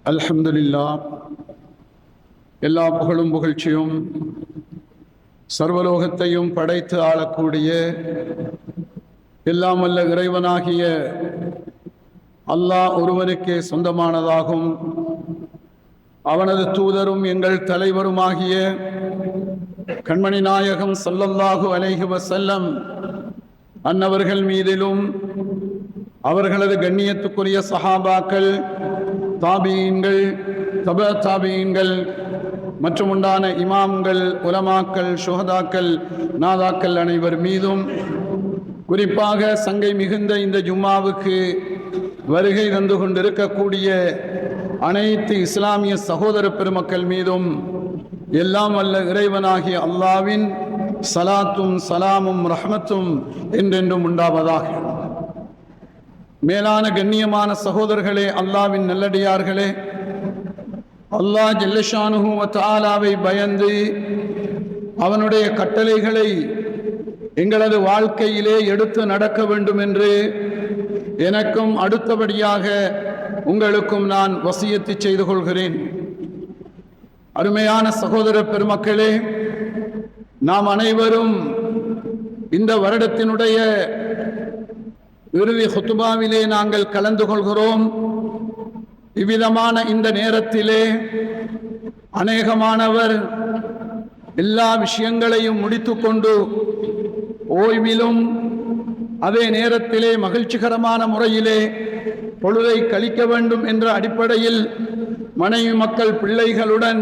அல்ஹம்துலில்லாஹ். எல்லா புகழும் புகழ்ச்சியும் சர்வலோகத்தையும் படைத்து ஆளக்கூடிய எல்லாம் வல்ல இறைவனாகிய அல்லாஹ் ஒருவனுக்கே சொந்தமானதாகும். அவனது தூதரும் எங்கள் தலைவருமாகிய கண்மணி நாயகம் ஸல்லல்லாஹு அலைஹி வஸல்லம் அன்னவர்கள் மீதிலும் அவர்களது கண்ணியத்துக்குரிய சஹாபாக்கள், தாபீன்கள், தப தாபீன்கள் மற்றும் உண்டான இமாம்கள், உலமாக்கள், சுஹதாக்கள், நாதாக்கள் அனைவர் மீதும், குறிப்பாக சங்கை மிகுந்த இந்த ஜும்மாவுக்கு வருகை தந்து கொண்டிருக்கக்கூடிய அனைத்து இஸ்லாமிய சகோதர பெருமக்கள் மீதும் எல்லாம் வல்ல இறைவனாகிய அல்லாவின் சலாத்தும் சலாமும் ரஹ்மத்தும் என்றென்றும் உண்டாவதாக. மேலான கண்ணியமான சகோதரர்களே, அல்லாவின் நல்லடியார்களே, அல்லாஹ் ஜல்லஷானுஹு வ தஆலாவை பயந்து அவனுடைய கட்டளைகளை எங்களது வாழ்க்கையிலே எடுத்து நடக்க வேண்டும் என்று எனக்கும் அடுத்தபடியாக உங்களுக்கும் நான் வசியத்து செய்து கொள்கிறேன். அருமையான சகோதர பெருமக்களே, நாம் அனைவரும் இந்த வருடத்தினுடைய இறுதி ஹுத்துபாவிலே நாங்கள் கலந்து கொள்கிறோம். இவ்விதமான இந்த நேரத்திலே அநேகமானவர் எல்லா விஷயங்களையும் முடித்துக்கொண்டு ஓய்விலும் அதே நேரத்திலே மகிழ்ச்சிகரமான முறையிலே பொழுதை கழிக்க வேண்டும் என்ற அடிப்படையில் மனைவி மக்கள் பிள்ளைகளுடன்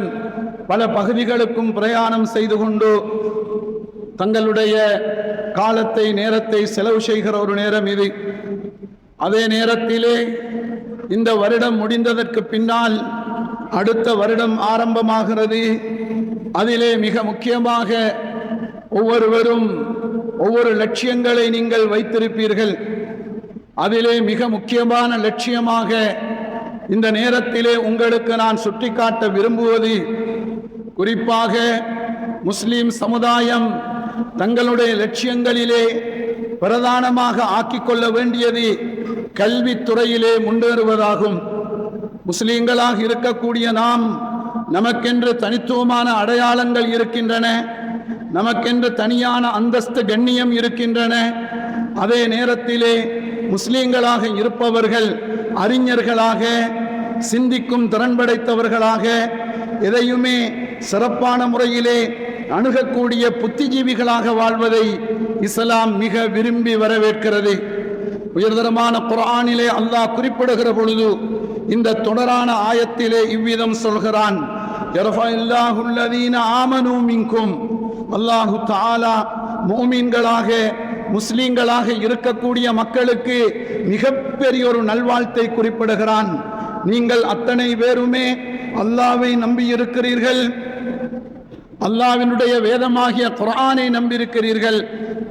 பல பகுதிகளுக்கும் பிரயாணம் செய்து கொண்டு தங்களுடைய காலத்தை நேரத்தை செலவு செய்கிற ஒரு நேரம் இது. அதே நேரத்திலே இந்த வருடம் முடிந்ததற்கு பின்னால் அடுத்த வருடம் ஆரம்பமாகிறது. அதிலே மிக முக்கியமாக ஒவ்வொருவரும் ஒவ்வொரு லட்சியங்களை நீங்கள் வைத்திருப்பீர்கள். அதிலே மிக முக்கியமான லட்சியமாக இந்த நேரத்திலே உங்களுக்கு நான் சுட்டிக்காட்ட விரும்புவது, குறிப்பாக முஸ்லிம் சமுதாயம் தங்களுடைய லட்சியங்களிலே பிரதானமாக ஆக்கிக்கொள்ள வேண்டியது கல்வித்துறையிலே முன்னேறுவதாகும். முஸ்லிம்களாக இருக்கக்கூடிய நாம், நமக்கென்று தனித்துவமான அடையாளங்கள் இருக்கின்றன, நமக்கென்று தனியான அந்தஸ்து கண்ணியம் இருக்கின்றன. அதே நேரத்திலே முஸ்லிம்களாக இருப்பவர்கள் அறிஞர்களாக, சிந்திக்கும் திறன் படைத்தவர்களாக, எதையுமே சிறப்பான முறையிலே அணுகக்கூடிய புத்திஜீவிகளாக வாழ்வதை இஸ்லாம் மிக விரும்பி வரவேற்கிறது. உயர்தரமான குர்ஆனிலே அல்லாஹ் குறிப்பிடுகிற பொழுது இந்த தொடரான ஆயத்திலே இவ்விதம் சொல்கிறான், யர்ஃபஇல்லாஹுல்லதீன ஆமனூ மின்கும். அல்லாஹு தஆலா முஃமின்களாக முஸ்லிம்களாக இருக்கக்கூடிய மக்களுக்கு மிகப்பெரிய ஒரு நல்வாழ்த்தை குறிப்பிடுகிறான். நீங்கள் அத்தனை பேருமே அல்லாஹ்வை நம்பி இருக்கிறீர்கள், அல்லாஹ்வினுடைய வேதமாகிய குர்ஆனை நம்பியிருக்கிறீர்கள்,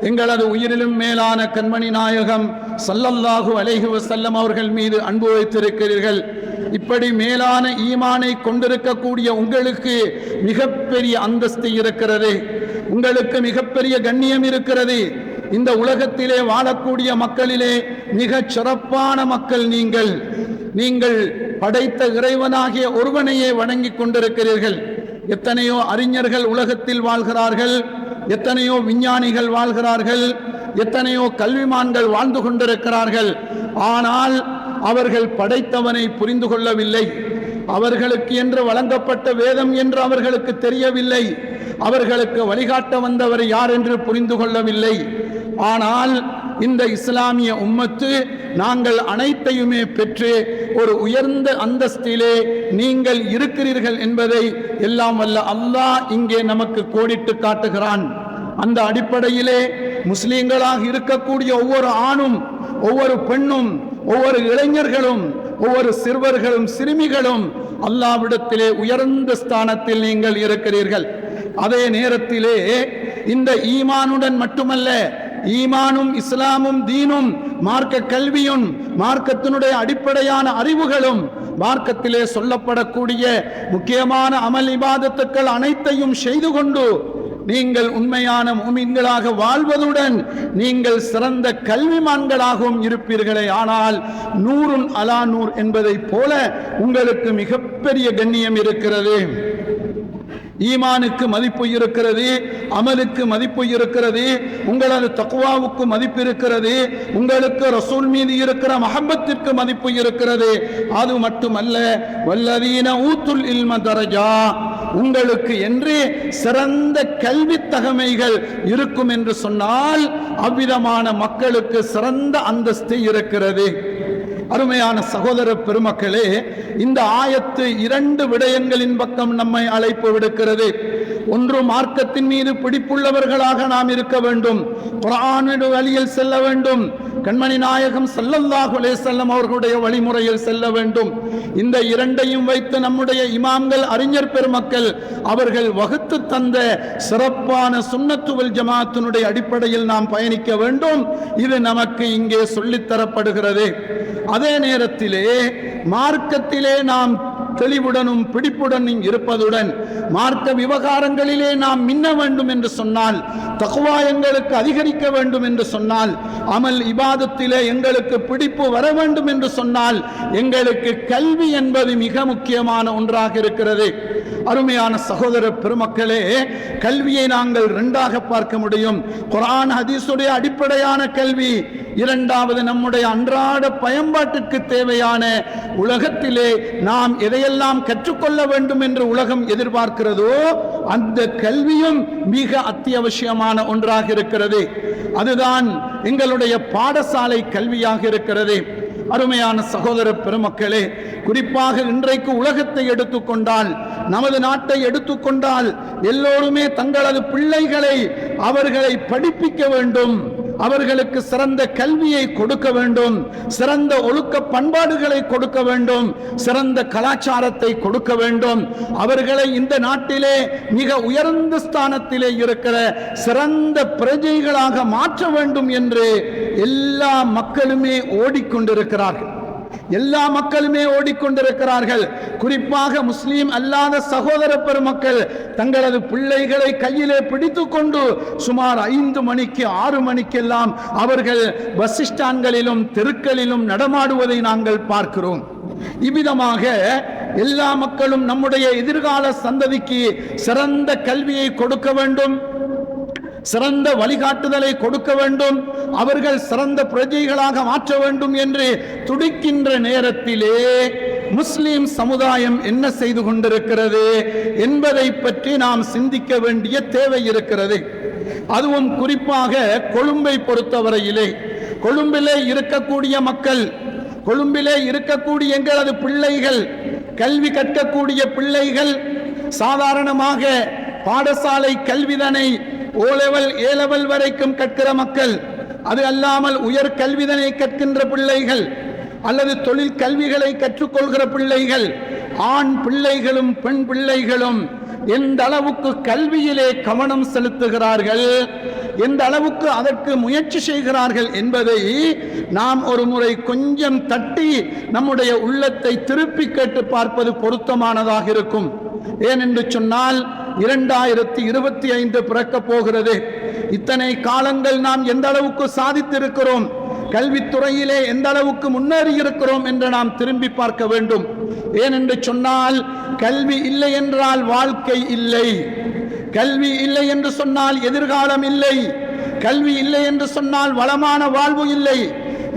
எங்களது உயிரிலும் மேலான கண்மணி நாயகம் ஸல்லல்லாஹு அலைஹி வஸல்லம் அவர்கள் மீது அன்பு வைத்திருக்கிறீர்கள். இப்படி மேலான ஈமானை கொண்டிருக்கக்கூடிய உங்களுக்கு மிகப்பெரிய அந்தஸ்து இருக்கிறது, உங்களுக்கு மிகப்பெரிய கண்ணியம் இருக்கிறது. இந்த உலகத்திலே வாழக்கூடிய மக்களிலே மிகச் சிறப்பான மக்கள் நீங்கள். நீங்கள் படைத்த இறைவனாகிய ஒருவனையே வணங்கி கொண்டிருக்கிறீர்கள். எத்தனையோ அறிஞர்கள் உலகத்தில் வாழ்கிறார்கள், எத்தனையோ விஞ்ஞானிகள் வாழ்கிறார்கள், எத்தனையோ கல்விமான்கள் வாழ்ந்து கொண்டிருக்கிறார்கள். ஆனால் அவர்கள் படைத்தவனை புரிந்து கொள்ளவில்லை. அவர்களுக்கு என்று வழங்கப்பட்ட வேதம் என்று அவர்களுக்கு தெரியவில்லை. அவர்களுக்கு வழிகாட்ட வந்தவர் யார் என்று புரிந்து கொள்ளவில்லை. ஆனால் இந்த இஸ்லாமிய உம்மத்து நாங்கள் அனைத்தையுமே பெற்று ஒரு உயர்ந்த அந்தஸ்திலே நீங்கள் இருக்கிறீர்கள் என்பதை எல்லாம் வல்ல அல்லாஹ் இங்கே நமக்கு கோடிட்டு காட்டுகிறான். அந்த அடிப்படையிலே முஸ்லிம்களாக இருக்கக்கூடிய ஒவ்வொரு ஆணும், ஒவ்வொரு பெண்ணும், ஒவ்வொரு இளைஞர்களும், ஒவ்வொரு சிறுவர்களும் சிறுமிகளும் அல்லாஹ்விடத்திலே உயர்ந்த ஸ்தானத்தில் நீங்கள் இருக்கிறீர்கள். அதே நேரத்திலே இந்த ஈமானுடன் மட்டுமல்ல, ஈமானும் இஸ்லாமும் தீனும் மார்க்க கல்வியும் மார்க்கத்தினுடைய அடிப்படையான அறிவுகளும் மார்க்கத்திலே சொல்லப்படக்கூடிய முக்கியமான அமல் இபாதத்துக்கள் அனைத்தையும் செய்து கொண்டு நீங்கள் உண்மையான முஃமின்களாக வாழ்வதுடன் நீங்கள் சிறந்த கல்விமான்களாகவும் இருப்பீர்களே. ஆனால் நூறுன் அலா நூர் என்பதைப் போல உங்களுக்கு மிகப்பெரிய கண்ணியம் இருக்கிறது. ஈமானுக்கு மதிப்பு இருக்கிறது, அமலுக்கு மதிப்பு இருக்கிறது, உங்களது தக்வாவுக்கு மதிப்பு இருக்கிறது, உங்களுக்கு ரசூல் மீது இருக்கிற மஹப்பத்திற்கு மதிப்பு இருக்கிறது. அது மட்டுமல்ல, வல்லதீன ஊத்துல் இல்ம தரஜா, உங்களுக்கு என்று சிறந்த கல்வி தகமைகள் இருக்கும் என்று சொன்னால் அவ்விதமான மக்களுக்கு சிறந்த அந்தஸ்து இருக்கிறது. அருமையான சகோதர பெருமக்களே, இந்த ஆயத்து 2 விடயங்களின் பக்கம் நம்மை அழைப்பு விடுக்கிறது. ஒன்று, மார்க்கத்தின் மீது பிடிப்புள்ளவர்களாக நாம் இருக்க வேண்டும், குர்ஆனுடைய வழியில் செல்ல வேண்டும், கண்மணி நாயகம் ஸல்லல்லாஹு அலைஹி வஸல்லம் அவர்களுடைய வழிமுறையில் செல்ல வேண்டும். இந்த 2ஐயும் வைத்து நம்முடைய இமாம்கள், அறிஞர் பெருமக்கள் அவர்கள் வகுத்து தந்த சிறப்பான சுன்னத்து வல் ஜமாஅத்தினுடைய அடிப்படையில் நாம் பயணிக்க வேண்டும். இது நமக்கு இங்கே சொல்லித்தரப்படுகிறது. அதே நேரத்திலே மார்க்கத்திலே நாம் தெளிவுடனும் பிடிப்புடனும் இருப்பதுடன் மார்க்க விவகாரங்களிலே நாம் மின்ன வேண்டும் என்று சொன்னால், தக்வா எங்களுக்கு அதிகரிக்க வேண்டும் என்று சொன்னால், அமல் இபாதத்திலே எங்களுக்கு பிடிப்பு வர வேண்டும் என்று சொன்னால், எங்களுக்கு கல்வி என்பது மிக முக்கியமான ஒன்றாக இருக்கிறது. அருமையான சகோதர பெருமக்களே, கல்வியை நாங்கள் 2ஆக பார்க்க முடியும். குர்ஆன் ஹதீஸுடைய அடிப்படையான கல்வி, இரண்டாவது நம்முடைய அன்றாட பயன்பாட்டுக்கு தேவையான உலகத்திலே நாம் எதையெல்லாம் கற்றுக்கொள்ள வேண்டும் என்று உலகம் எதிர்பார்க்கிறதோ அந்த கல்வியும் மிக அத்தியாவசியமான ஒன்றாக இருக்கிறது. அதுதான் எங்களுடைய பாடசாலை கல்வியாக இருக்கிறது. அருமையான சகோதர பெருமக்களே, குறிப்பாக இன்றைக்கு உலகத்தை எடுத்துக்கொண்டால், நமது நாட்டை எடுத்துக்கொண்டால், எல்லோருமே தங்களது பிள்ளைகளை அவர்களை படிப்பிக்க வேண்டும், அவர்களுக்கு சிறந்த கல்வியை கொடுக்க வேண்டும், சிறந்த ஒழுக்க பண்பாடுகளை கொடுக்க வேண்டும், சிறந்த கலாச்சாரத்தை கொடுக்க வேண்டும், அவர்களை இந்த நாட்டிலே மிக உயர்ந்த ஸ்தானத்திலே இருக்கிற சிறந்த பிரஜைகளாக மாற்ற வேண்டும் என்று எல்லா மக்களுமே ஓடிக்கொண்டிருக்கிறார்கள். எல்லா மக்களுமே ஓடிக்கொண்டிருக்கிறார்கள். குறிப்பாக முஸ்லீம் அல்லாத சகோதர பெருமக்கள் தங்களது பிள்ளைகளை கையிலே பிடித்துக் கொண்டு சுமார் 5 மணிக்கு 6 மணிக்கெல்லாம் அவர்கள் பஸ் ஸ்டாண்ட்களிலும் தெருக்களிலும் நடமாடுவதை நாங்கள் பார்க்கிறோம். இவ்விதமாக எல்லா மக்களும் நம்முடைய எதிர்கால சந்ததிக்கு சிறந்த கல்வியை கொடுக்க வேண்டும், சிறந்த வழிகாட்டுதலை கொடுக்க வேண்டும், அவர்கள் சிறந்த பிரஜைகளாக மாற்ற வேண்டும் என்று துடிக்கின்ற நேரத்திலே முஸ்லிம் சமுதாயம் என்ன செய்து கொண்டிருக்கிறது என்பதை பற்றி நாம் சிந்திக்க வேண்டிய தேவை இருக்கிறது. அதுவும் குறிப்பாக கொழும்பை பொறுத்தவரையிலே, கொழும்பிலே இருக்கக்கூடிய மக்கள், கொழும்பிலே இருக்கக்கூடிய எங்களது பிள்ளைகள், கல்வி கற்கக்கூடிய பிள்ளைகள் சாதாரணமாக பாடசாலை கல்விதனை O level A level வரைக்கும் கற்கிற மக்கள், அது அல்லாமல் உயர் கல்விதனை கற்கின்ற பிள்ளைகள் அல்லது தொழில் கல்விகளை கற்றுக்கொள்கிற பிள்ளைகள், ஆண் பிள்ளைகளும் பெண் பிள்ளைகளும் எந்த அளவுக்கு கல்வியிலே கவனம் செலுத்துகிறார்கள், எந்த அளவுக்கு அதற்கு முயற்சி செய்கிறார்கள் என்பதை நாம் ஒரு முறை கொஞ்சம் தட்டி நம்முடைய உள்ளத்தை திருப்பி கேட்டு பார்ப்பது பொருத்தமானதாக இருக்கும். ஏனென்று சொன்னால் 2025 பிறக்க போகிறது. இத்தனை காலங்கள் நாம் எந்த அளவுக்கு சாதித்திருக்கிறோம், கல்வித்துறையிலே எந்த அளவுக்கு முன்னேறி இருக்கிறோம் என்று நாம் திரும்பி பார்க்க வேண்டும். ஏனென்று சொன்னால் கல்வி இல்லை என்றால் வாழ்க்கை இல்லை, கல்வி இல்லை என்று சொன்னால் எதிர்காலம் இல்லை, கல்வி இல்லை என்று சொன்னால் வளமான வாழ்வு இல்லை.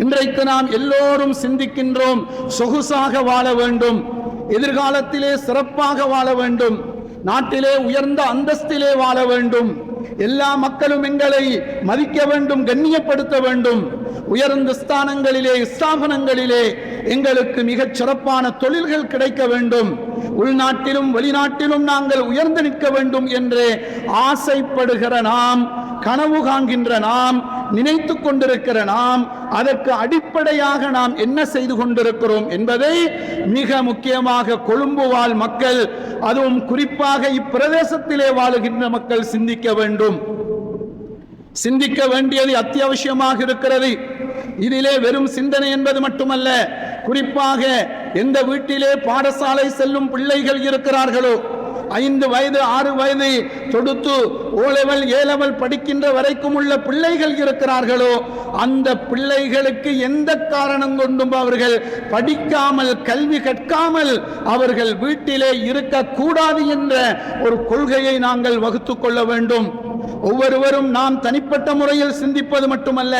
இன்றைக்கு நாம் எல்லோரும் சிந்திக்கின்றோம், சொகுசாக வாழ வேண்டும், எதிர்காலத்திலே சிறப்பாக வாழ வேண்டும், நாட்டிலே உயர்ந்த அந்தஸ்திலே வாழ வேண்டும், எல்லா மக்களும் எங்களை மதிக்க வேண்டும், கண்ணியப்படுத்த வேண்டும், உயர்ந்த ஸ்தானங்களிலே ஸ்தாபனங்களிலே எங்களுக்கு மிகச் சிறப்பான தொழில்கள் கிடைக்க வேண்டும், உள்நாட்டிலும் வெளிநாட்டிலும் நாங்கள் உயர்ந்து நிற்க வேண்டும் என்று ஆசைப்படுகிற நாம், கனவு காண்கின்ற நாம், நினைத்து கொண்டிருக்கிற நாம், அதற்கு அடிப்படையாக நாம் என்ன செய்து கொண்டிருக்கிறோம் என்பதை மிக முக்கியமாக கொழும்பு வாழ் மக்கள், அதுவும் குறிப்பாக இப்பிரதேசத்திலே வாழுகின்ற மக்கள் சிந்திக்க வேண்டும். சிந்திக்க வேண்டியது அத்தியாவசியமாக இருக்கிறது. இதிலே வெறும் சிந்தனை என்பது மட்டுமல்ல, குறிப்பாக எந்த வீட்டிலே பாடசாலை செல்லும் பிள்ளைகள் இருக்கிறார்களோ 5 வயது 6 வயது தொடுத்து ஓலெவல் ஏலெவல் படிக்கின்ற வரைக்கும் உள்ள பிள்ளைகள் இருக்கிறார்களோ அந்த பிள்ளைகளுக்கு எந்த காரணம் கொண்டும் அவர்கள் படிக்காமல் கல்வி கற்காமல் அவர்கள் வீட்டிலே இருக்கக்கூடாது என்ற ஒரு கொள்கையை நாங்கள் வகுத்துக் கொள்ள வேண்டும். ஒவ்வொருவரும் நாம் தனிப்பட்ட முறையில் சிந்திப்பது மட்டுமல்ல,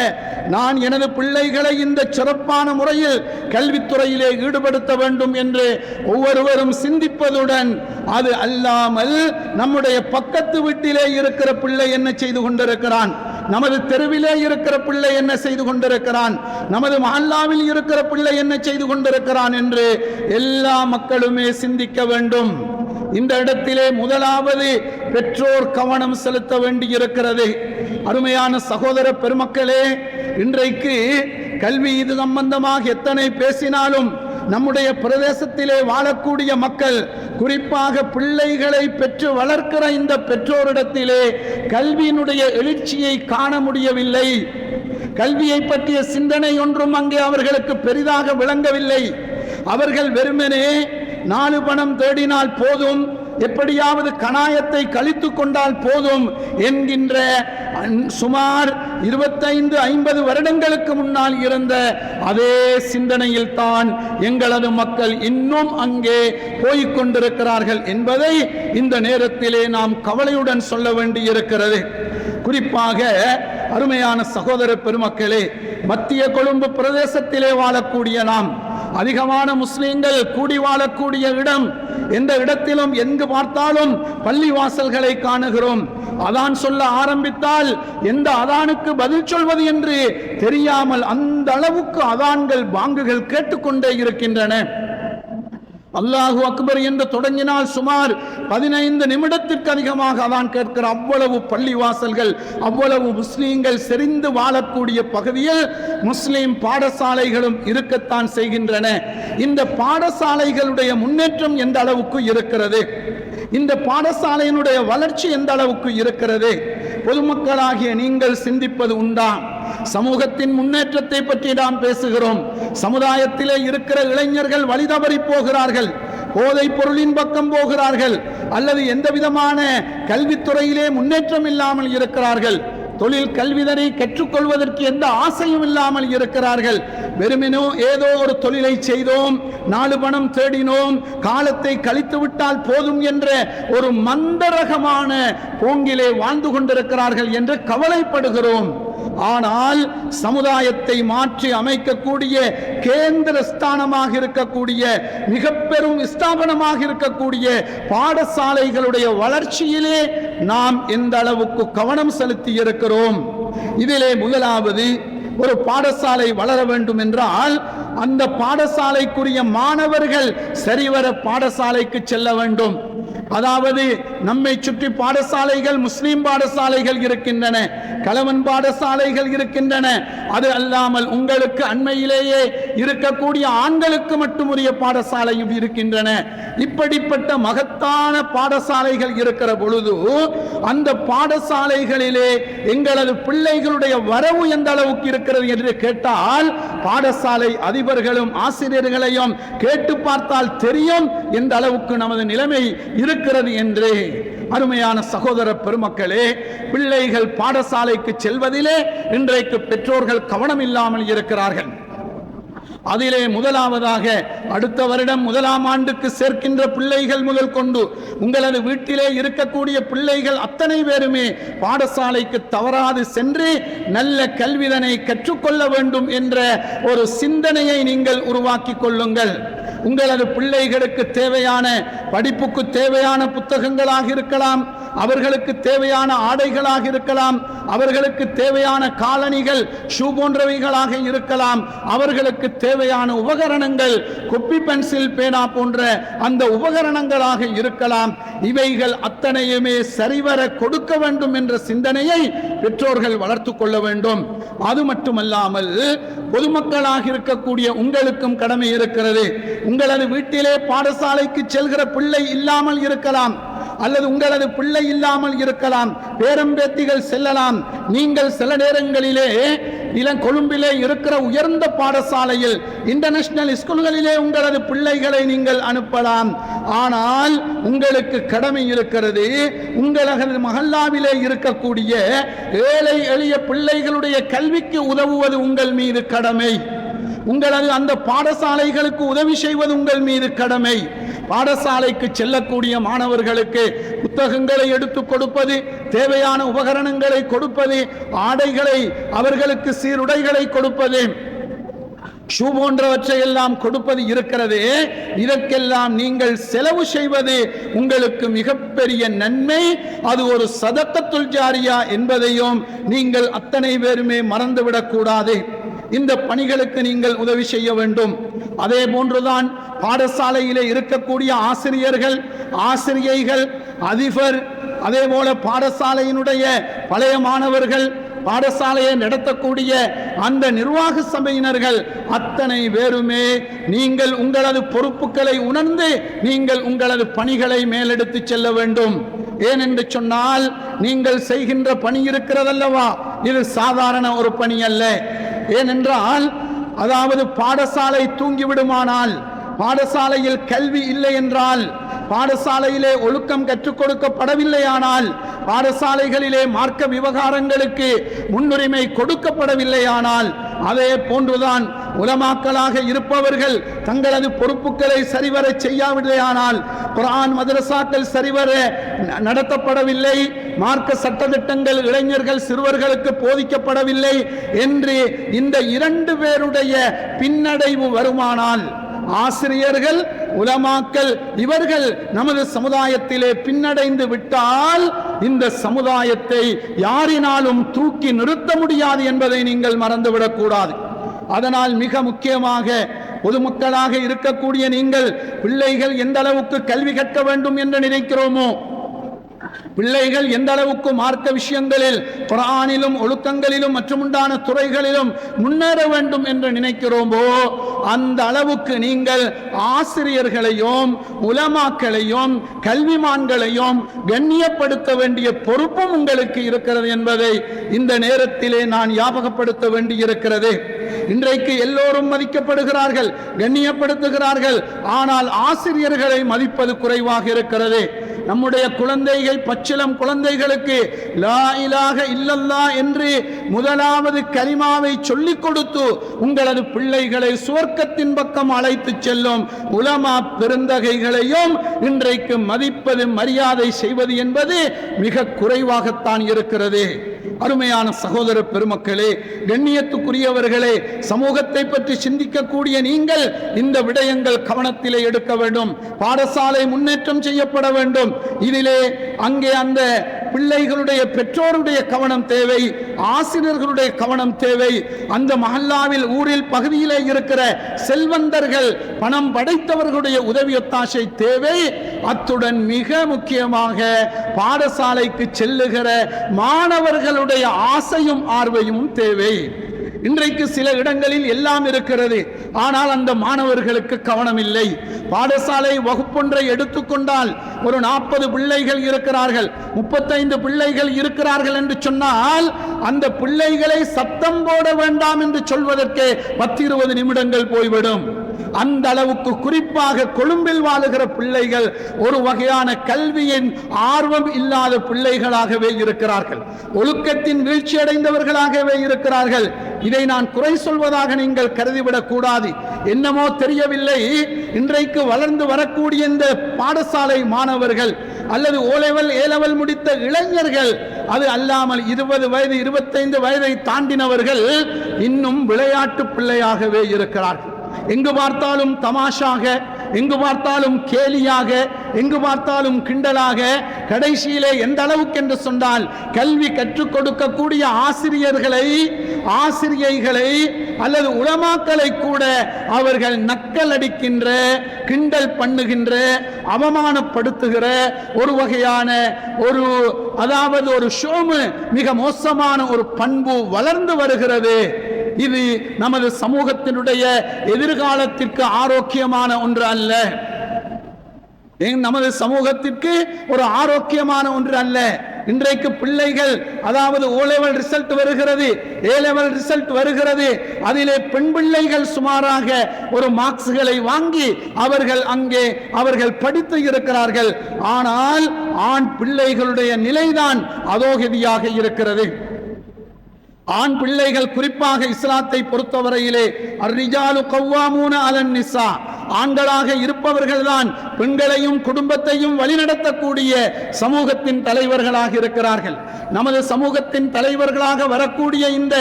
நான் எனது பிள்ளைகளை இந்த சிறப்பான முறையில் கல்வித்துறையிலே ஈடுபடுத்த வேண்டும் என்று ஒவ்வொருவரும் சிந்திப்பதுடன் அது அல்லாமல் நம்முடைய பக்கத்து வீட்டிலே இருக்கிற பிள்ளை என்ன செய்து கொண்டிருக்கிறான், நமது தெருவிலே இருக்கிற பிள்ளை என்ன செய்து கொண்டிருக்கிறான், நமது மஹல்லாவில் இருக்கிற பிள்ளை என்ன செய்து கொண்டிருக்கிறான் என்று எல்லா மக்களுமே சிந்திக்க வேண்டும். இந்த இடத்திலே முதலாவது பெற்றோர் கவனம் செலுத்த வேண்டியிருக்கிறது. அருமையான சகோதர பெருமக்களே, இன்றைக்கு கல்வி இது சம்பந்தமாக எத்தனை பேசினாலும் நம்முடைய பிரதேசத்திலே வாழக்கூடிய மக்கள், குறிப்பாக பிள்ளைகளை பெற்று வளர்க்கிற இந்த பெற்றோரிடத்திலே கல்வியினுடைய எழுச்சியை காண முடியவில்லை. கல்வியை பற்றிய சிந்தனை ஒன்றும் அங்கே அவர்களுக்கு பெரிதாக விளங்கவில்லை. அவர்கள் வெறுமனே 4 பணம் தேடினால் போதும், எப்படியாவது கணாயத்தை கழித்து கொண்டால் போதும் என்கின்ற சுமார் 25-50 வருடங்களுக்கு முன்னால் இருந்த அதே சிந்தனையில் தான் எங்களது மக்கள் இன்னும் அங்கே போய்கொண்டிருக்கிறார்கள் என்பதை இந்த நேரத்திலே நாம் கவலையுடன் சொல்ல வேண்டியிருக்கிறது. குறிப்பாக அருமையான சகோதர பெருமக்களே, மத்திய கொழும்பு பிரதேசத்திலே வாழக்கூடிய நாம், அதிகமான முஸ்லிம்கள் கூடி வாழக்கூடிய இடம், எந்த இடத்திலும் எங்கு பார்த்தாலும் பள்ளி வாசல்களை காணுகிறோம். அதான் சொல்ல ஆரம்பித்தால் எந்த அதானுக்கு பதில் சொல்வது என்று தெரியாமல் அந்த அளவுக்கு அதான்கள் பாங்குகள் கேட்டுக்கொண்டே இருக்கின்றன. அல்லாஹு அக்பர் என்று தொடங்கினால் சுமார் 15 நிமிடத்திற்கு அதிகமாக அதான் கேட்கிற அவ்வளவு பள்ளிவாசல்கள், அவ்வளவு முஸ்லீம்கள் செறிந்து வாழக்கூடிய பகுதியில் முஸ்லீம் பாடசாலைகளும் இருக்கத்தான் செய்கின்றன. இந்த பாடசாலைகளுடைய முன்னேற்றம் எந்த அளவுக்கு இருக்கிறது, இந்த பாடசாலையினுடைய வளர்ச்சி எந்த அளவுக்கு இருக்கிறது, பொதுமக்களாகிய நீங்கள் சிந்திப்பது உண்டா? சமூகத்தின் முன்னேற்றத்தை பற்றி நாம் பேசுகிறோம். சமுதாயத்திலே இருக்கிற இளைஞர்கள் வழிதவறி போகிறார்கள், போதைப் பொருளின் பக்கம் போகிறார்கள், அல்லது எந்த விதமான கல்வித்துறையிலே முன்னேற்றம் இல்லாமல் இருக்கிறார்கள். தொழில் கல்விதனை கற்றுக்கொள்வதற்கு எந்த ஆசையும் இல்லாமல் இருக்கிறார்கள். வெறுமினோ ஏதோ ஒரு தொழிலை செய்தோம், 4 பணம் தேடினோம், காலத்தை கழித்து விட்டால் போதும் என்ற ஒரு மந்தரகமான போங்கிலே வாழ்ந்து கொண்டிருக்கிறார்கள் என்று கவலைப்படுகிறோம். ஆனால் சமுதாயத்தை மாற்றி அமைக்கக்கூடிய கேந்திர ஸ்தானமாக இருக்கக்கூடிய மிக பெரும் ஸ்தாபனமாக இருக்கக்கூடிய பாடசாலைகளுடைய வளர்ச்சியிலே நாம் எந்த அளவுக்கு கவனம் செலுத்தி இருக்கிறோம்? இதிலே முதலாவது, ஒரு பாடசாலை வளர வேண்டும் என்றால் அந்த பாடசாலைக்குரிய மாணவர்கள் சரிவர பாடசாலைக்கு செல்ல வேண்டும். அதாவது நம்மை சுற்றி பாடசாலைகள், முஸ்லிம் பாடசாலைகள் இருக்கின்றன, கலவன் பாடசாலைகள் இருக்கின்றன. அது அல்லாமல் உங்களுக்கு அண்மையிலேயே இருக்கக்கூடிய ஆண்களுக்கு மட்டும் உரிய பாடசாலையும் இருக்கின்றன. இப்படிப்பட்ட மகத்தான பாடசாலைகள் இருக்கிற பொழுது அந்த பாடசாலைகளிலே எங்களது பிள்ளைகளுடைய வரவு எந்த அளவுக்கு இருக்கிறது என்று கேட்டால், பாடசாலை அதிபர்களும் ஆசிரியர்களையும் கேட்டு பார்த்தால் தெரியும் எந்த அளவுக்கு நமது நிலைமை இருக்கிறது என்று. அருமையான சகோதர பெருமக்களே, பிள்ளைகள் பாடசாலைக்கு செல்வதிலே இன்றைக்கு பெற்றோர்கள் கவனம் இல்லாமல் இருக்கிறார்கள். அதிலே முதலாவதாக அடுத்த வருடம் 1ஆம் ஆண்டுக்கு சேர்க்கின்ற பிள்ளைகள் முதல் கொண்டு உங்களது வீட்டிலே இருக்கக்கூடிய பிள்ளைகள் அத்தனை பேருமே பாடசாலைக்கு தவறாது சென்று நல்ல கல்விதனை கற்றுக்கொள்ள வேண்டும் என்ற ஒரு சிந்தனையை நீங்கள் உருவாக்கி கொள்ளுங்கள். உங்களது பிள்ளைகளுக்கு தேவையான படிப்புக்கு தேவையான புத்தகங்களாக இருக்கலாம், அவர்களுக்கு தேவையான ஆடைகளாக இருக்கலாம், அவர்களுக்கு தேவையான காலணிகள், ஷூ போன்றவைகளாக இருக்கலாம், அவர்களுக்கு தேவையான உபகரணங்கள், கொப்பி பென்சில் பேனா போன்ற அந்த உபகரணங்களாக இருக்கலாம். இவைகள் அத்தனையுமே சரிவர கொடுக்க வேண்டும் என்ற சிந்தனையை பெற்றோர்கள் வளர்த்து கொள்ள வேண்டும். அது மட்டுமல்லாமல் பொதுமக்களாக இருக்கக்கூடிய உங்களுக்கும் கடமை இருக்கிறது. உங்களது வீட்டிலே பாடசாலைக்கு செல்கிற பிள்ளை இல்லாமல் இருக்கலாம், அல்லது உங்களது பிள்ளை இல்லாமல் இருக்கலாம், பேரம்பேத்திகள் செல்லலாம். நீங்கள் சில நேரங்களிலே கொழும்பிலே இருக்கிற உயர்ந்த பாடசாலையில் இன்டர்நேஷனல் ஸ்கூல்களிலே உங்களது பிள்ளைகளை நீங்கள் அனுப்பலாம். ஆனால் உங்களுக்கு கடமை இருக்கிறது. உங்களது மஹல்லாவிலே இருக்கக்கூடிய ஏழை எளிய பிள்ளைகளுடைய கல்விக்கு உதவுவது உங்கள் மீது கடமை. உங்களது அந்த பாடசாலைகளுக்கு உதவி செய்வது உங்கள் மீது கடமை. பாடசாலைக்கு செல்லக்கூடிய மாணவர்களுக்கு புத்தகங்களை எடுத்துக் கொடுப்பது, தேவையான உபகரணங்களை கொடுப்பது, ஆடைகளை அவர்களுக்கு சீருடைகளை கொடுப்பது, ஷூ போன்றவற்றை எல்லாம் கொடுப்பது இருக்கிறது. இதற்கெல்லாம் நீங்கள் செலவு செய்வது உங்களுக்கு மிகப்பெரிய நன்மை. அது ஒரு சதக்கத்துல் ஜாரியா என்பதையும் நீங்கள் அத்தனை பேருமே மறந்துவிடக் கூடாது. இந்த பணிகளுக்கு நீங்கள் உதவி செய்ய வேண்டும். அதே போன்றுதான் பாடசாலையிலே இருக்கக்கூடிய ஆசிரியர்கள், ஆசிரியைகள், அதிபர், அதே போல பாடசாலையினுடைய பழைய மாணவர்கள், பாடசாலையை நடத்தக்கூடிய அந்த நிர்வாக சபையினர்கள் அத்தனை பேருமே நீங்கள் உங்களது பொறுப்புகளை உணர்ந்து நீங்கள் உங்களது பணிகளை மேலெடுத்து செல்ல வேண்டும். ஏனென்று சொன்னால் நீங்கள் செய்கின்ற பணி இருக்கிறதல்லவா, இது சாதாரண ஒரு பணி அல்ல. ஏனென்றால் அதாவது பாடசாலை தூங்கிவிடுமானால், பாடசாலையில் கல்வி இல்லை என்றால், பாடசாலையிலே ஒழுக்கம் கற்றுக் கொடுக்கப்படவில்லையானால், பாடசாலைகளிலே மார்க்க விவகாரங்களுக்கு முன்னுரிமை கொடுக்கப்படவில்லையானால், அதே போன்றுதான் உலமாக்களாக இருப்பவர்கள் தங்களது பொறுப்புகளை சரிவர செய்யாவில்லையானால், குர்ஆன் மதரசாக்கள் சரிவர நடத்தப்படவில்லை, மார்க்க சட்டதிட்டங்கள் இளைஞர்கள் சிறுவர்களுக்கு போதிக்கப்படவில்லை என்று இந்த இரண்டு பேருடைய பின்னடைவு வருமானால், ஆசிரியர்கள், உலமாக்கள் இவர்கள் நமது சமுதாயத்திலே பின்னடைந்து விட்டால் இந்த சமுதாயத்தை யாரினாலும் தூக்கி நிறுத்த முடியாது என்பதை நீங்கள் மறந்துவிடக் கூடாது. அதனால் மிக முக்கியமாக பொதுமக்களாக இருக்கக்கூடிய நீங்கள் பிள்ளைகள் எந்த அளவுக்கு கல்வி கற்க வேண்டும் என்று நினைக்கிறோமோ, பிள்ளைகள் எந்த அளவுக்கு மார்க்க விஷயங்களில் குர்ஆனிலும் ஒழுக்கங்களிலும் மற்றும் உண்டான துறைகளிலும் முன்னேற வேண்டும் என்று நினைக்கிறோமோ, அந்த அளவுக்கு நீங்கள் ஆசிரியர்களையும் உலமாக்களையும் கல்விமான்களையும் கண்ணியப்படுத்த வேண்டிய பொறுப்பும் உங்களுக்கு இருக்கிறது என்பதை இந்த நேரத்திலே நான் ஞாபகப்படுத்த வேண்டியிருக்கிறது. இன்றைக்கு எல்லோரும் மதிக்கப்படுகிறார்கள், கண்ணியப்படுத்துகிறார்கள். ஆனால் ஆசிரியர்களை மதிப்பது குறைவாக இருக்கிறது. நம்முடைய குழந்தைகள், பச்சிளம் குழந்தைகளுக்கு லா இலாஹ இல்லல்லாஹ் என்று முதலாவது கலிமாவை சொல்லிக் கொடுத்து உங்களது பிள்ளைகளை சுவர்க்கத்தின் பக்கம் அழைத்து செல்லும் உலமா பெருந்தகைகளையும் இன்றைக்கு மதிப்பது, மரியாதை செய்வது என்பது மிக குறைவாகத்தான் இருக்கிறது. அருமையான சகோதர பெருமக்களே, கண்ணியத்துக்குரியவர்களே, சமூகத்தை பற்றி சிந்திக்கக்கூடிய நீங்கள் இந்த விடயங்கள் கவனத்திலே எடுக்க வேண்டும். பாடசாலை முன்னேற்றம் செய்யப்பட வேண்டும். இதிலே அங்கே அந்த பிள்ளைகளுடைய பெற்றோருடைய கவனம் தேவை, ஆசிரியர்களுடைய கவனம் தேவை. அந்த மஹல்லாவில், ஊரில், பகுதியிலே இருக்கிற செல்வந்தர்கள், பணம் படைத்தவர்களுடைய உதவி ஒத்தாசை தேவை. அத்துடன் மிக முக்கியமாக பாடசாலைக்கு செல்லுகிற மாணவர்களுடைய ஆசையும் ஆர்வையும் தேவை. இன்றைக்கு சில இடங்களில் எல்லாம் இருக்கிறது, ஆனால் அந்த மாணவர்களுக்கு கவனம் இல்லை. பாடசாலை வகுப்பொன்றை எடுத்துக்கொண்டால் ஒரு 40 பிள்ளைகள் இருக்கிறார்கள், 35 பிள்ளைகள் இருக்கிறார்கள் என்று சொன்னால் அந்த பிள்ளைகளை சத்தம் போட வேண்டாம் என்று சொல்வதற்கு 10-20 நிமிடங்கள் போய்விடும். அந்த அளவுக்கு குறிப்பாக கொழும்பில் வாழுகிற பிள்ளைகள் ஒரு வகையான கல்வியின் ஆர்வம் இல்லாத பிள்ளைகளாகவே இருக்கிறார்கள், ஒழுக்கத்தின் வீழ்ச்சி அடைந்தவர்களாகவே இருக்கிறார்கள். இதை நான் குறை சொல்வதாக நீங்கள் கருதிவிடக் கூடாது. என்னமோ தெரியவில்லை, இன்றைக்கு வளர்ந்து வரக்கூடிய இந்த பாடசாலை மாணவர்கள் அல்லது ஓலெவல் ஏலெவல் முடித்த இளைஞர்கள், அது அல்லாமல் 20 வயது 25 வயதை தாண்டினவர்கள் இன்னும் விளையாட்டு பிள்ளையாகவே இருக்கிறார்கள். எங்கு பார்த்தாலும் தமாஷாக, எங்கு பார்த்தாலும் கேலியாக, எங்கு பார்த்தாலும் கிண்டலாக. கடைசியிலே எந்த அளவுக்கு என்று சொன்னால் கல்வி கற்றுக் கொடுக்கக்கூடிய ஆசிரியர்களை, ஆசிரியைகளை அல்லது உலமாக்களை கூட அவர்கள் நக்கல் அடிக்கின்ற, கிண்டல் பண்ணுகின்ற, அவமானப்படுத்துகிற ஒரு வகையான அதாவது ஒரு ஷோமு, மிக மோசமான ஒரு பண்பு வளர்ந்து வருகிறது. இது நமது சமூகத்தினுடைய எதிர்காலத்திற்கு ஆரோக்கியமான ஒன்று அல்ல. நமது சமூகத்திற்கு ஒரு ஆரோக்கியமான ஒன்று அல்ல. இன்றைக்கு பிள்ளைகள், அதாவது O லெவல் ரிசல்ட் வருகிறது, A லெவல் ரிசல்ட் வருகிறது, அதிலே பெண் பிள்ளைகள் சுமாராக ஒரு மார்க்ஸ்களை வாங்கி அவர்கள் படித்து இருக்கிறார்கள். ஆனால் ஆண் பிள்ளைகளுடைய நிலைதான் அதோகதியாக இருக்கிறது. ஆண் பிள்ளைகள் குறிப்பாக இஸ்லாத்தை பொறுத்தவரையிலே அர்ரிஜாலு கவ்வாமூன அலன் நிசா, ஆண்களாக இருப்பவர்கள்தான் பெண்களையும் குடும்பத்தையும் வழிநடத்தக்கூடிய சமூகத்தின் தலைவர்களாக இருக்கிறார்கள். நமது சமூகத்தின் தலைவர்களாக வரக்கூடிய இந்த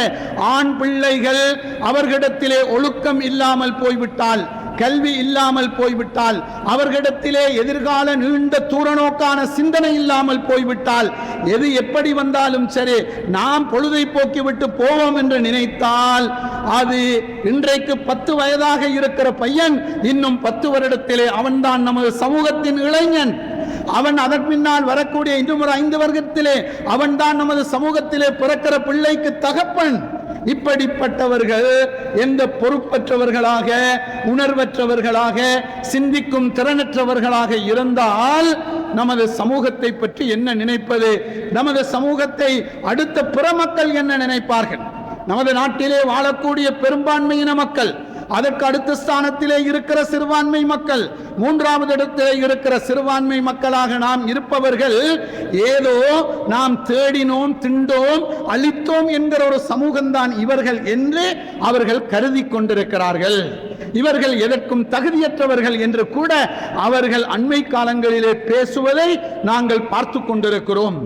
ஆண் பிள்ளைகள் அவர்களிடத்திலே ஒழுக்கம் இல்லாமல் போய்விட்டால், கல்வி இல்லாமல் போய்விட்டால், அவர்களிடத்திலே எதிர்கால நீண்ட தூரநோக்கான சிந்தனை இல்லாமல் போய்விட்டால், எது எப்படி வந்தாலும் சரி நாம் பொழுதை போக்கிவிட்டு போவோம் என்று நினைத்தால், அது இன்றைக்கு 10 வயதாக இருக்கிற பையன் இன்னும் 10 வருடத்திலே அவன்தான் நமது சமூகத்தின் இளைஞன். அவன் அதன் பின்னால் வரக்கூடிய இன்னும் ஒரு 5 வருடத்திலே அவன்தான் நமது சமூகத்திலே பிறக்கிற பிள்ளைக்கு தகப்பன். இப்படிப்பட்டவர்கள் எந்த பொறுப்பற்றவர்களாக, உணர்வற்றவர்களாக, சிந்திக்கும் திறனற்றவர்களாக இருந்தால் நமது சமூகத்தை பற்றி என்ன நினைப்பது? நமது சமூகத்தை அடுத்த பிற மக்கள் என்ன நினைப்பார்கள்? நமது நாட்டிலே வாழக்கூடிய பெரும்பான்மையின மக்கள், அதற்கு அடுத்த ஸ்தானத்திலே இருக்கிற சிறுபான்மை மக்கள், 3வது இடத்திலே இருக்கிற சிறுபான்மை மக்களாக நாம் இருப்பவர்கள் ஏதோ நாம் தேடினோம், திண்டோம், அளித்தோம் என்கிற ஒரு சமூகம்தான் இவர்கள் என்று அவர்கள் கருதி கொண்டிருக்கிறார்கள். இவர்கள் எதற்கும் தகுதியற்றவர்கள் என்று கூட அவர்கள் அண்மை காலங்களிலே பேசுவதை நாங்கள் பார்த்து கொண்டிருக்கிறோம்.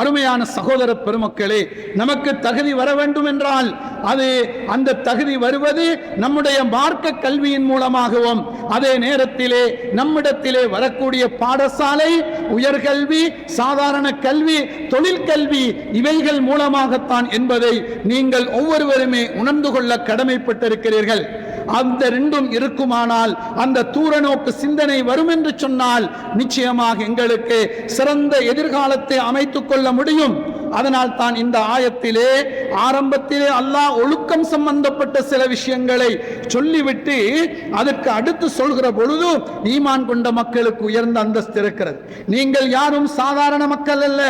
அருமையான சகோதர பெருமக்களே, நமக்கு தகுதி வர வேண்டும் என்றால் அது அந்த தகுதி வருவது நம்முடைய மார்க்க கல்வியின் மூலமாகவும், அதே நேரத்திலே நம்மிடத்திலே வரக்கூடிய பாடசாலை, உயர்கல்வி, சாதாரண கல்வி, தொழிற்கல்வி, இவைகள் மூலமாகத்தான் என்பதை நீங்கள் ஒவ்வொருவருமே உணர்ந்து கொள்ள கடமைப்பட்டிருக்கிறீர்கள். அந்த 2ம் இருக்குமானால் அந்த தூரநோக்கு சிந்தனை வரும் என்று சொன்னால் நிச்சயமாக எங்களுக்கு சிறந்த எதிர்காலத்தை அமைத்துக் கொள்ள முடியும். அதனால் தான் இந்த ஆயத்திலே ஆரம்பத்திலே அல்லாஹ் ஒழுக்கம் சம்பந்தப்பட்ட சில விஷயங்களை சொல்லிவிட்டு அதற்கு அடுத்து சொல்கிற பொழுது ஈமான் கொண்ட மக்களுக்கு உயர்ந்த அந்தஸ்து இருக்கிறது. நீங்கள் யாரும் சாதாரண மக்கள் அல்ல,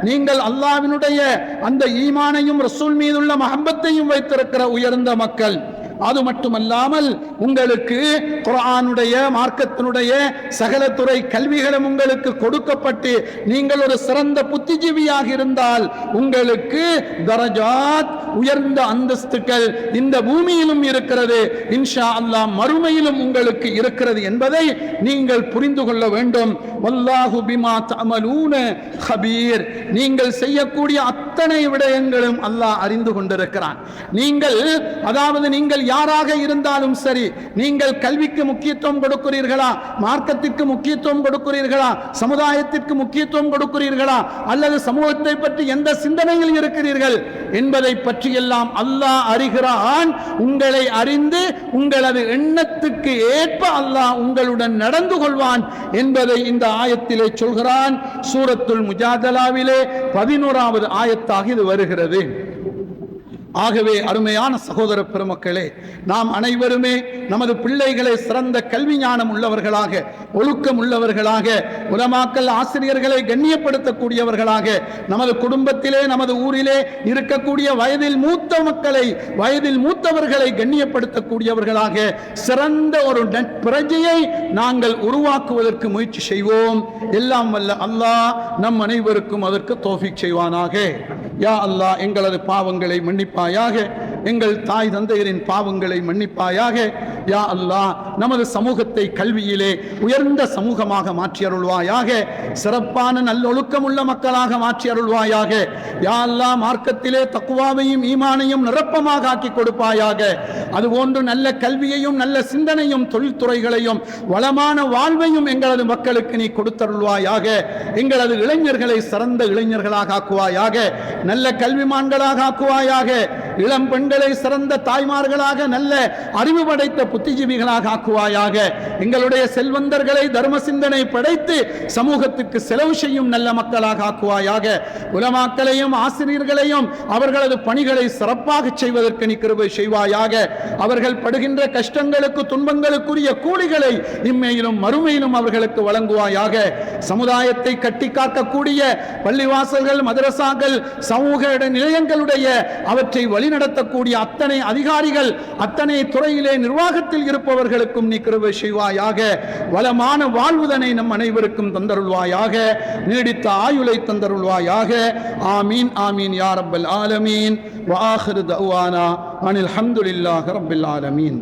நீங்கள் அல்லாஹ்வினுடைய அந்த ஈமானையும் ரசூல் மீதுள்ள மஹப்பத்தையும் வைத்திருக்கிற உயர்ந்த மக்கள். அது மட்டுமல்லாமல் உங்களுக்கு குர்ஆனுடைய, மார்க்கத்தினுடைய சகல துறை கல்விகளும் உங்களுக்கு கொடுக்கப்பட்டு நீங்கள் ஒரு சிறந்த புத்திஜீவியாக இருந்தால் உங்களுக்கு தரஜாத், உயர்ந்த அந்தஸ்துகள் இந்த பூமியிலும் இருக்கிறது, இன்ஷா அல்லாஹ் மறுமையிலும் உங்களுக்கு இருக்கிறது என்பதை நீங்கள் புரிந்து கொள்ள வேண்டும். வல்லாஹு பிமா தஅமலூன ஹபீர். நீங்கள் செய்யக்கூடிய அத்தனை விடயங்களும் அல்லாஹ் அறிந்து கொண்டிருக்கிறான். நீங்கள் யாராக இருந்தாலும் சரி, நீங்கள் கல்விக்கு முக்கியத்துவம் கொடுக்கிறீர்களா, மார்க்கத்திற்கு முக்கியத்துவம் கொடுக்கிறீர்களா, சமுதாயத்திற்கு முக்கியத்துவம் கொடுக்கிறீர்களா, அல்லது சமூகத்தை பற்றி எந்த சிந்தனையில் இருக்கிறீர்கள் என்பதை பற்றி எல்லாம் அல்லாஹ் அறிகிறான். உங்களை அறிந்து உங்களது எண்ணத்துக்கு ஏற்ப அல்லாஹ் உங்களுடன் நடந்து கொள்வான் என்பதை இந்த ஆயத்திலே சொல்கிறான். சூரத்துல் முஜாதலாவிலே 11வது ஆயத்தாக இது வருகிறது. ஆகவே அருமையான சகோதர பெருமக்களே, நாம் அனைவருமே நமது பிள்ளைகளை சிறந்த கல்வி ஞானம் உள்ளவர்களாக, ஒழுக்கம் உள்ளவர்களாக, உலமாக்கல் ஆசிரியர்களை கண்ணியப்படுத்தக்கூடியவர்களாக, நமது குடும்பத்திலே நமது ஊரிலே இருக்கக்கூடிய வயதில் மூத்த மக்களை, வயதில் மூத்தவர்களை கண்ணியப்படுத்தக்கூடியவர்களாக சிறந்த ஒரு பிரஜையை நாங்கள் உருவாக்குவதற்கு முயற்சி செய்வோம். எல்லாம் வல்ல அல்லாஹ் நம் அனைவருக்கும் அதற்கு தௌஃபீக் செய்வானாக. யா அல்லாஹ், எங்களது பாவங்களை மன்னிப்பாயாக, எங்கள் தாய் தந்தையரின் பாவங்களை மன்னிப்பாயாக. யா அல்லாஹ், நமது சமூகத்தை கல்வியிலே உயர்ந்த சமூகமாக மாற்றி அருள்வாயாக, சிறப்பான நல்லொழுக்கம் உள்ள மக்களாக மாற்றி அருள்வாயாக. யா அல்லாஹ், மார்க்கத்திலே தக்வாவையும் ஈமானையும் நிரப்பமாக ஆக்கி கொடுப்பாயாக. அதுபோன்று நல்ல கல்வியையும் நல்ல சிந்தனையும் தொழில்துறைகளையும் வளமான வாழ்வையும் எங்களது மக்களுக்கு நீ கொடுத்தருள்வாயாக. எங்களது இளைஞர்களை சிறந்த இளைஞர்களாக ஆக்குவாயாக, நல்ல கல்விமான்களாக ஆக்குவாயாக. இளம் பெண்களை சிறந்த தாய்மார்களாக, நல்ல அறிவு படைத்த புத்திஜீவிகளாக ஆக்குவாயாக. எங்களுடைய செல்வந்தர்களை தர்ம சிந்தனை படைத்து சமூகத்துக்கு செலவு செய்யும் நல்ல மக்களாக ஆக்குவாயாக. உலமாக்களையும் ஆசிரியர்களையும் அவர்களது பணிகளை சிறப்பாக செய்வதற்கு நீ கிருபை செய்வாயாக. அவர்கள் படுகின்ற கஷ்டங்களுக்கு துன்பங்களுக்குரிய கூலிகளை இம்மையிலும் மறுமையிலும் அவர்களுக்கு வழங்குவாயாக. சமுதாயத்தை கட்டி காக்கக்கூடிய பள்ளிவாசல்கள், மதரசாக்கள், சமூக நிலையங்களுடைய அவற்றை வழிநடத்தக்கூடிய அத்தனை அதிகாரிகள், அத்தனை துறையிலே நிர்வாகத்தில் இருப்பவர்களுக்கும் நீ கிருபை செய்வாயாக. வளமான வாழ்வுதனை நம் அனைவருக்கும் தந்தருள்வாயாக. நீடித்த ஆயுளை தந்தருள்வாயாக. ஆமீன் ஆமீன் யா ரப்பல் ஆலமீன். வ ஆகிரு தஅவானா அனில் ஹம்துலில்லாஹி ரப்பில் ஆலமீன்.